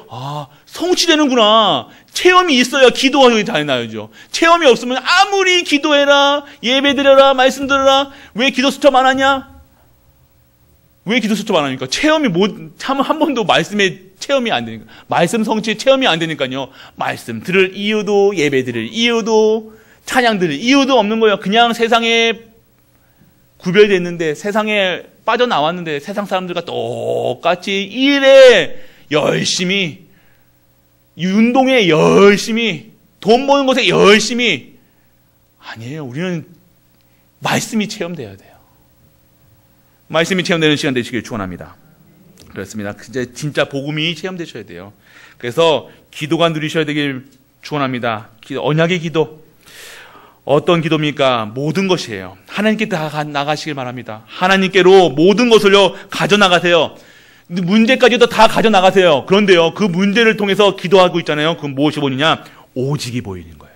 S1: 성취되는구나. 체험이 있어야 기도하기 잘 나오죠. 체험이 없으면 아무리 기도해라, 예배드려라, 말씀 들어라. 왜 기도 수첩 안 하냐? 왜 기도 수첩 안 하니까? 체험이 참 한 번도 말씀에 체험이 안 되니까. 말씀 성취에 체험이 안 되니까요. 말씀 들을 이유도, 예배 드릴 이유도, 찬양 들을 이유도 없는 거예요. 그냥 세상에 구별됐는데, 세상에 빠져나왔는데, 세상 사람들과 똑같이 일에 열심히, 운동에 열심히, 돈 버는 것에 열심히. 아니에요. 우리는 말씀이 체험돼야 돼요. 말씀이 체험되는 시간 되시길 축원합니다. 그렇습니다. 이제 진짜 복음이 체험되셔야 돼요. 그래서 기도가 누리셔야 되길 축원합니다. 언약의 기도. 어떤 기도입니까? 모든 것이에요. 하나님께 다 나가시길 바랍니다. 하나님께로 모든 것을요 가져나가세요. 문제까지도 다 가져나가세요. 그런데요, 그 문제를 통해서 기도하고 있잖아요. 그럼 무엇이 보이느냐? 오직이 보이는 거예요.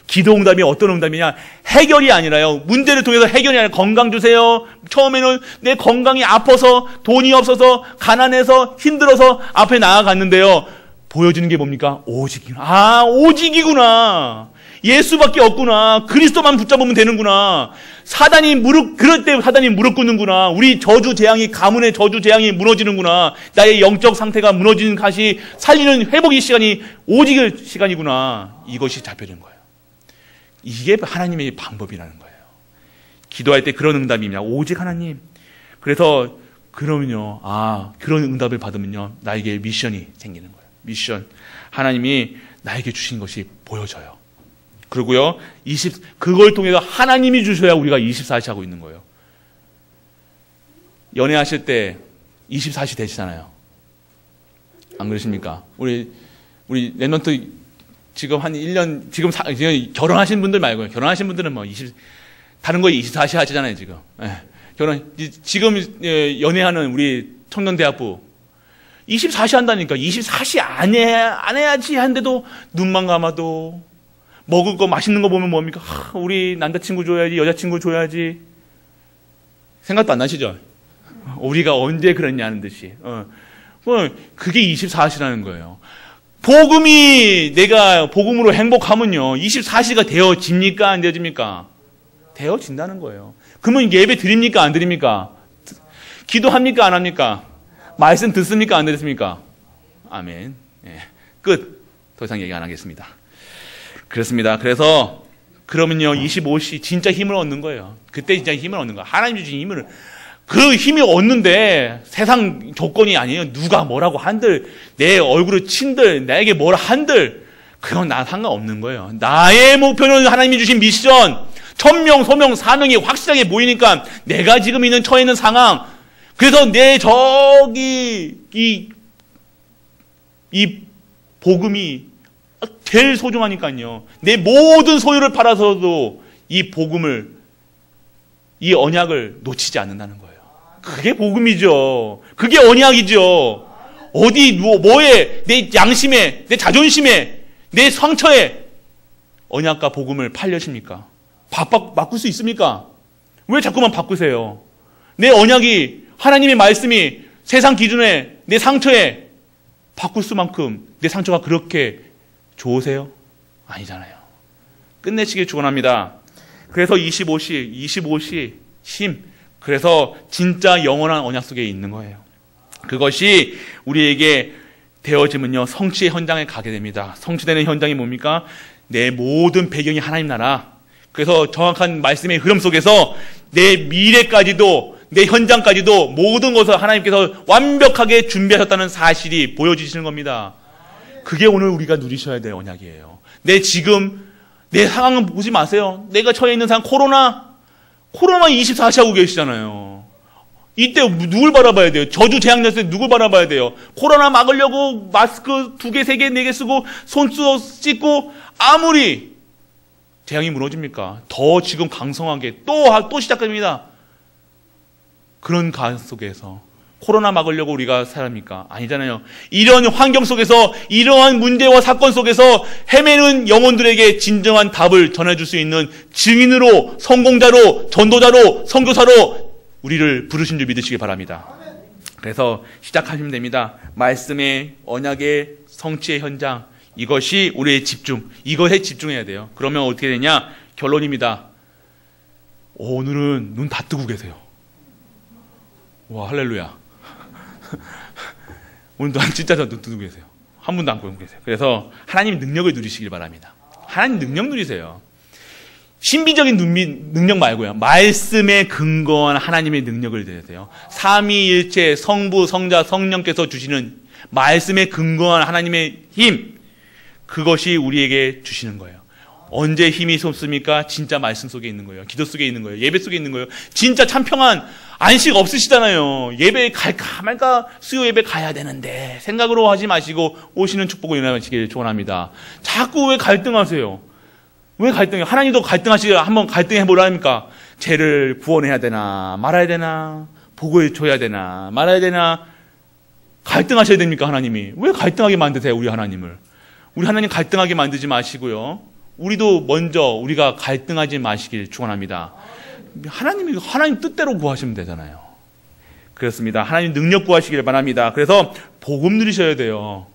S1: 기도 응답이 어떤 응답이냐? 해결이 아니라요. 문제를 통해서 해결이 아니라 건강 주세요. 처음에는 내 건강이 아파서, 돈이 없어서, 가난해서, 힘들어서 앞에 나아갔는데요. 보여주는 게 뭡니까? 오직이구나. 오직이구나. 예수밖에 없구나. 그리스도만 붙잡으면 되는구나. 그럴 때 사단이 무릎 꿇는구나. 우리 가문의 저주 재앙이 무너지는구나. 나의 영적 상태가 무너지는 것이 살리는 회복의 시간이 오직의 시간이구나. 이것이 잡혀진 거예요. 이게 하나님의 방법이라는 거예요. 기도할 때 그런 응답입니다. 오직 하나님. 그래서 그러면요, 그런 응답을 받으면요, 나에게 미션이 생기는 거예요. 미션. 하나님이 나에게 주신 것이 보여져요. 그리고요, 그걸 통해서 하나님이 주셔야 우리가 24시 하고 있는 거예요. 연애하실 때 24시 되시잖아요. 안 그러십니까? 우리 랩런트 지금 한 1년, 지금 결혼하신 분들 말고요. 결혼하신 분들은 다른 거에 24시 하시잖아요, 지금. 지금 연애하는 우리 청년대학부 24시 한다니까. 24시 안 해야지 하는데도 눈만 감아도 먹을 거 맛있는 거 보면 뭡니까? 우리 남자친구 줘야지, 여자친구 줘야지. 생각도 안 나시죠? 우리가 언제 그랬냐는 듯이. 그게 24시라는 거예요. 내가 복음으로 행복하면요, 24시가 되어집니까? 안 되어집니까? 되어진다는 거예요. 그러면 예배 드립니까? 안 드립니까? 기도합니까? 안 합니까? 말씀 듣습니까? 안 듣습니까? 아멘. 끝. 더 이상 얘기 안 하겠습니다. 그렇습니다. 그래서 그러면요, 25시 진짜 힘을 얻는 거예요. 그때 진짜 힘을 얻는 거예요. 하나님 주신 힘을. 그 힘이 얻는데 세상 조건이 아니에요. 누가 뭐라고 한들, 내 얼굴을 친들, 나에게 뭐라 한들, 그건 나 상관없는 거예요. 나의 목표는 하나님이 주신 미션, 천명, 소명, 사명이 확실하게 보이니까 내가 지금 있는 처해 있는 상황, 그래서 이 복음이 제일 소중하니까요. 내 모든 소유를 팔아서도 이 복음을, 이 언약을 놓치지 않는다는 거예요. 그게 복음이죠. 그게 언약이죠. 뭐에, 내 양심에, 내 자존심에, 내 상처에 언약과 복음을 팔려십니까? 바꿀 수 있습니까? 왜 자꾸만 바꾸세요? 내 언약이, 하나님의 말씀이 세상 기준에, 내 상처에 바꿀 수만큼 내 상처가 그렇게 좋으세요? 아니잖아요. 끝내시길 축원합니다. 그래서 25시 힘. 그래서 진짜 영원한 언약 속에 있는 거예요. 그것이 우리에게 되어지면요, 성취의 현장에 가게 됩니다. 성취되는 현장이 뭡니까? 내 모든 배경이 하나님 나라. 그래서 정확한 말씀의 흐름 속에서 내 미래까지도, 내 현장까지도 모든 것을 하나님께서 완벽하게 준비하셨다는 사실이 보여주시는 겁니다. 그게 오늘 우리가 누리셔야 될 언약이에요. 내 상황은 보지 마세요. 내가 처해 있는 상황, 코로나 24시 하고 계시잖아요. 이때 누굴 바라봐야 돼요? 저주 재앙 났을 때 누굴 바라봐야 돼요? 코로나 막으려고 마스크 2개, 3개, 4개 쓰고 손 씻고 아무리 재앙이 무너집니까? 더 지금 강성하게 또 시작됩니다. 그런 가정 속에서 코로나 막으려고 우리가 살합니까? 아니잖아요. 이런 환경 속에서, 이러한 문제와 사건 속에서 헤매는 영혼들에게 진정한 답을 전해줄 수 있는 증인으로, 성공자로, 전도자로, 선교사로 우리를 부르신 줄 믿으시기 바랍니다. 그래서 시작하시면 됩니다. 말씀의, 언약의 성취의 현장, 이것이 우리의 집중, 이것에 집중해야 돼요. 그러면 어떻게 되냐? 결론입니다. 오늘은 눈 다 뜨고 계세요. 와, 할렐루야. 오늘도 진짜 눈 뜨고 계세요. 한 분도 안 끄고 계세요. 그래서 하나님 능력을 누리시길 바랍니다. 하나님 능력 누리세요. 신비적인 능력 말고요. 말씀에 근거한 하나님의 능력을 누리세요. 삼위일체 성부, 성자, 성령께서 주시는 말씀에 근거한 하나님의 힘, 그것이 우리에게 주시는 거예요. 언제 힘이 솟습니까? 진짜 말씀 속에 있는 거예요. 기도 속에 있는 거예요. 예배 속에 있는 거예요. 진짜 참 평안, 안식 없으시잖아요. 예배 갈까 말까, 수요 예배 가야 되는데 생각으로 하지 마시고 오시는 축복을 일어나시길 축원합니다. 자꾸 왜 갈등하세요? 왜 갈등해요? 하나님도 갈등하시길 한번 갈등해 보라니까. 죄를 구원해야 되나 말아야 되나, 복을 줘야 되나 말아야 되나, 갈등하셔야 됩니까? 하나님이 왜 갈등하게 만드세요? 우리 하나님을. 우리 하나님 갈등하게 만들지 마시고요. 우리도 먼저 우리가 갈등하지 마시길 축원합니다. 하나님 뜻대로 구하시면 되잖아요. 그렇습니다. 하나님 능력 구하시길 바랍니다. 그래서 복음 누리셔야 돼요.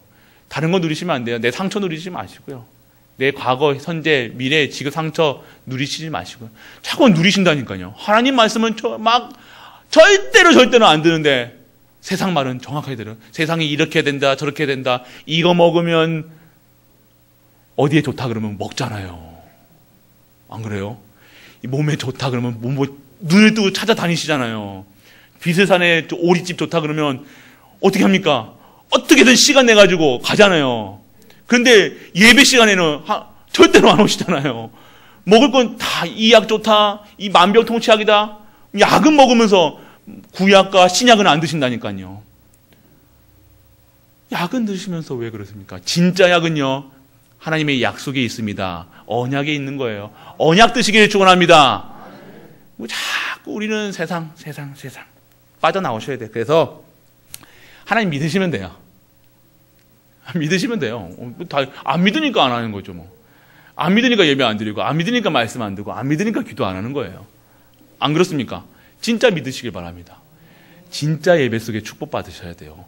S1: 다른 거 누리시면 안 돼요. 내 상처 누리지 마시고요. 내 과거, 현재, 미래, 지금 상처 누리시지 마시고요. 자꾸 누리신다니까요. 하나님 말씀은 절대로 안 되는데 세상 말은 정확하게 들어요. 세상이 이렇게 된다, 저렇게 된다. 이거 먹으면 어디에 좋다 그러면 먹잖아요. 안 그래요? 몸에 좋다 그러면 눈을 뜨고 찾아다니시잖아요. 비설산에 오리집 좋다 그러면 어떻게 합니까? 어떻게든 시간 내가지고 가잖아요. 그런데 예배 시간에는 절대로 안 오시잖아요. 먹을 건 다 이 약 좋다, 이 만병통치약이다. 약은 먹으면서 구약과 신약은 안 드신다니까요. 약은 드시면서 왜 그러십니까? 진짜 약은요, 하나님의 약속에 있습니다. 언약에 있는 거예요. 언약 드시기를 축원합니다. 자꾸 우리는 세상 빠져나오셔야 돼요. 그래서 하나님 믿으시면 돼요. 믿으시면 돼요. 안 믿으니까 안 하는 거죠. 뭐. 안 믿으니까 예배 안 드리고, 안 믿으니까 말씀 안 듣고, 안 믿으니까 기도 안 하는 거예요. 안 그렇습니까? 진짜 믿으시길 바랍니다. 진짜 예배 속에 축복 받으셔야 돼요.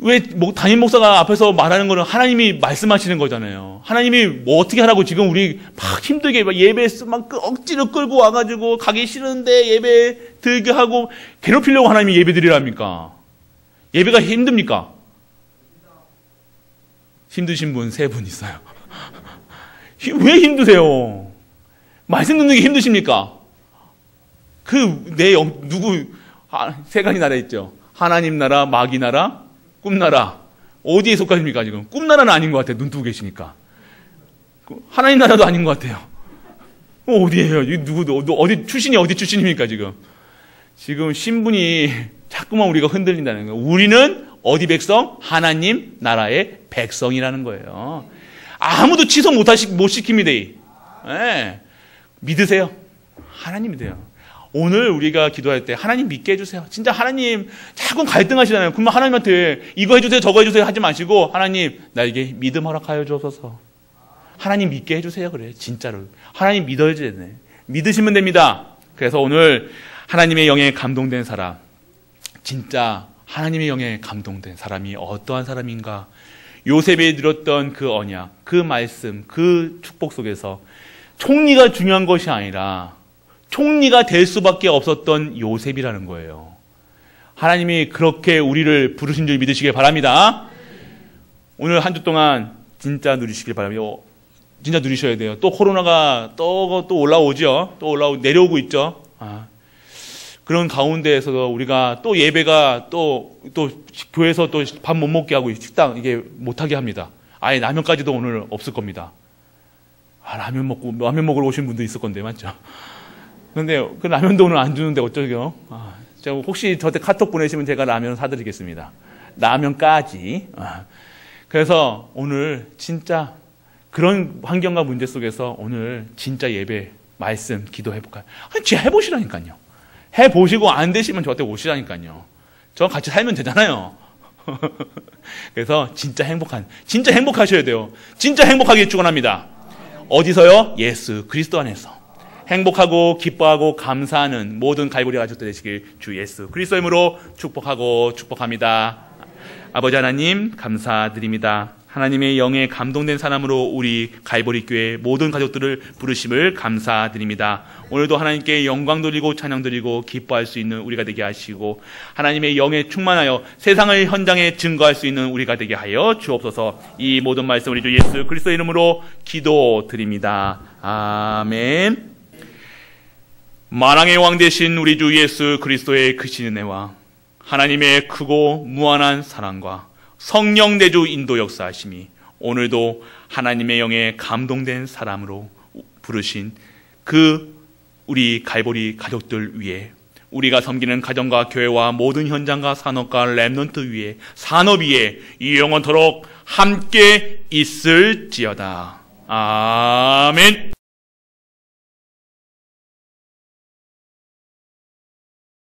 S1: 왜 담임 목사가 앞에서 말하는 거는 하나님이 말씀하시는 거잖아요. 하나님이 뭐 어떻게 하라고 지금 우리 막 힘들게 예배에서 막 억지로 끌고 와가지고 가기 싫은데 예배 들게 하고 괴롭히려고 하나님이 예배 드리랍니까? 예배가 힘듭니까? 힘드신 분 3분 있어요. 왜 힘드세요? 말씀 듣는 게 힘드십니까? 세 가지 나라 있죠. 하나님 나라, 마귀 나라, 꿈나라. 어디에 속하십니까, 지금? 꿈나라는 아닌 것 같아요. 눈 뜨고 계시니까. 하나님 나라도 아닌 것 같아요. 어디에요? 어디 출신입니까, 지금? 지금 신분이 자꾸만 우리가 흔들린다는 거예요. 우리는 어디 백성? 하나님 나라의 백성이라는 거예요. 아무도 취소 못 시킵니다. 네. 믿으세요. 하나님 믿어요. 오늘 우리가 기도할 때 하나님 믿게 해주세요. 진짜 하나님 자꾸 갈등하시잖아요. 그러면 하나님한테 이거 해주세요, 저거 해주세요 하지 마시고 하나님 나에게 믿음 허락하여 주옵소서. 하나님 믿게 해주세요. 그래 진짜로. 하나님 믿어야 되네. 믿으시면 됩니다. 그래서 오늘 하나님의 영에 감동된 사람, 진짜 하나님의 영에 감동된 사람이 어떠한 사람인가? 요셉이 들었던 그 언약, 그 말씀, 그 축복 속에서 총리가 중요한 것이 아니라 총리가 될 수밖에 없었던 요셉이라는 거예요. 하나님이 그렇게 우리를 부르신 줄 믿으시길 바랍니다. 오늘 한 주 동안 진짜 누리시길 바랍니다. 진짜 누리셔야 돼요. 또 코로나가 또 올라오죠. 내려오고 있죠. 그런 가운데에서도 우리가 또 예배가 또 교회에서 또 밥 못 먹게 하고 식당 이게 못하게 합니다. 아예 라면까지도 오늘 없을 겁니다. 라면 먹으러 오신 분도 있을 건데, 맞죠? 그런데 그 라면도 오늘 안 주는데 어쩌게요? 제가 혹시 저한테 카톡 보내시면 제가 라면 사드리겠습니다. 라면까지. 그래서 오늘 진짜 그런 환경과 문제 속에서 오늘 진짜 예배, 말씀, 기도해볼까요? 진짜 해보시라니까요. 해보시고 안 되시면 저한테 오시라니까요. 저랑 같이 살면 되잖아요. 그래서 진짜 행복하셔야 돼요. 진짜 행복하길 축원합니다. 어디서요? 예수 그리스도 안에서. 행복하고 기뻐하고 감사하는 모든 갈보리 가족들 되시길 주 예수 그리스도의 이름으로 축복합니다. 아버지 하나님 감사드립니다. 하나님의 영에 감동된 사람으로 우리 갈보리 교회 모든 가족들을 부르심을 감사드립니다. 오늘도 하나님께 영광 돌리고 찬양 드리고 기뻐할 수 있는 우리가 되게 하시고 하나님의 영에 충만하여 세상을 현장에 증거할 수 있는 우리가 되게 하여 주옵소서. 이 모든 말씀 우리 주 예수 그리스도의 이름으로 기도드립니다. 아멘. 만왕의 왕 되신 우리 주 예수 그리스도의 크신 은혜와 하나님의 크고 무한한 사랑과 성령 내주 인도 역사하심이 오늘도 하나님의 영에 감동된 사람으로 부르신 그 우리 갈보리 가족들 위에 우리가 섬기는 가정과 교회와 모든 현장과 산업과 렘넌트 위에 산업 위에 이 영원토록 함께 있을지어다. 아멘.